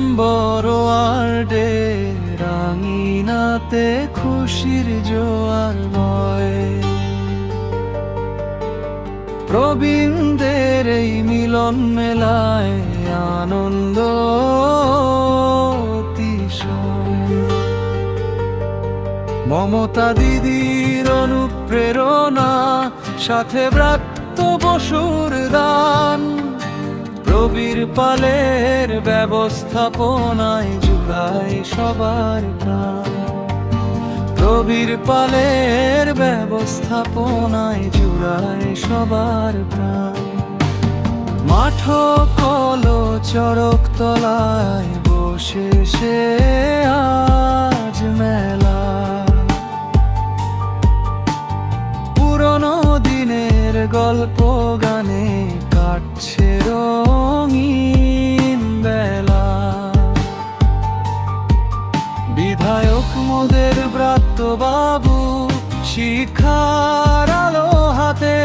নম্বর ওয়ার্ডে রাঙিনাতে খুশির জোয়ার বয়। প্রবীণদের এই মিলন মেলায় আনন্দ অতিশয়। মমতা দিদির অনুপ্রেরণা, সাথে ব্রাত্য বসুর দান, প্রবীর পালের ব্যবস্থাপনায় জুড়ায় সবার প্রাণ। প্রবীর পালের ব্যবস্থাপনায় জুড়ায় সবার প্রাণ। মাঠ কলো চড়ক তলায় বসে সে আজ মেলা। পুরনো দিনের গল্প গানে কাটছে রঙিন বেলা। বিধায়ক মোদের ব্রাত্য বাবু শিক্ষার আলো হাতে,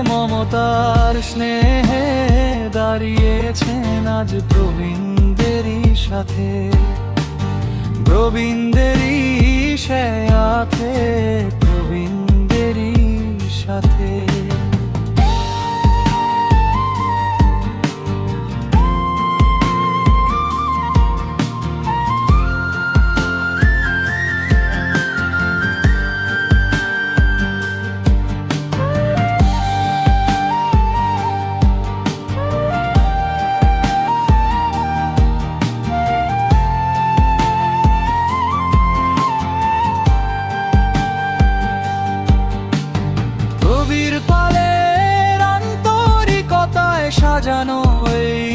মমতার স্নেহে দাঁড়িয়েছেন আজ প্রবীণদেরই সাথে। প্রবীণদেরই সাথে, প্রবীণদেরই সাথে। প্রবীর পালের আন্তরিকতায় সাজানো এই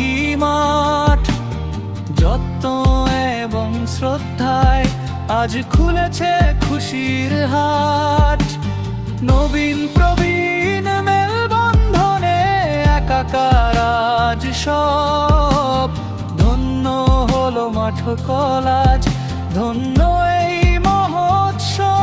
মাঠ, যত্ন এবং শ্রদ্ধায় আজ খুলেছে খুশির হাট। নবীন প্রবীণ মেলবন্ধনে একাকার আজ সব, ধন্য হলো মাঠ কলাজ, ধন্য এই মহোৎসব।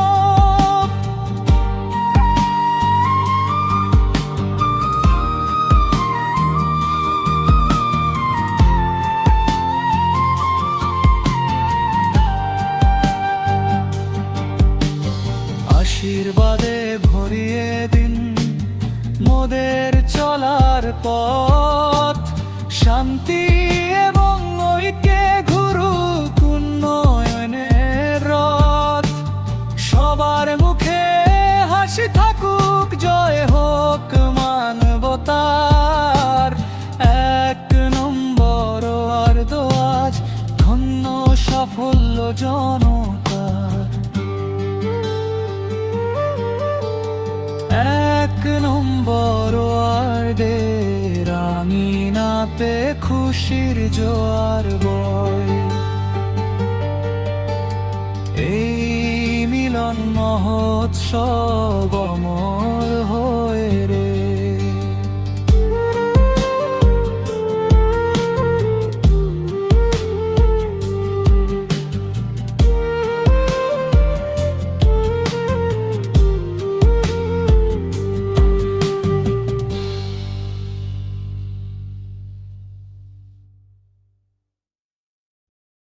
আশীর্বাদে ভরিয়ে দিন মোদের চলার পথ, শান্তি এবং ঐক্যে ঘুরুক উন্নয়নের রথ। সবার মুখে হাসি থাকুক, জয় হোক মানবতার। এক নম্বর ওয়ার্ড আজ ধন্য সাফল্য জনতার। এক নম্বর ওয়ার্ডে রাঙিনাতে খুশির জোয়ার বয়। এই মিলন মহোৎসব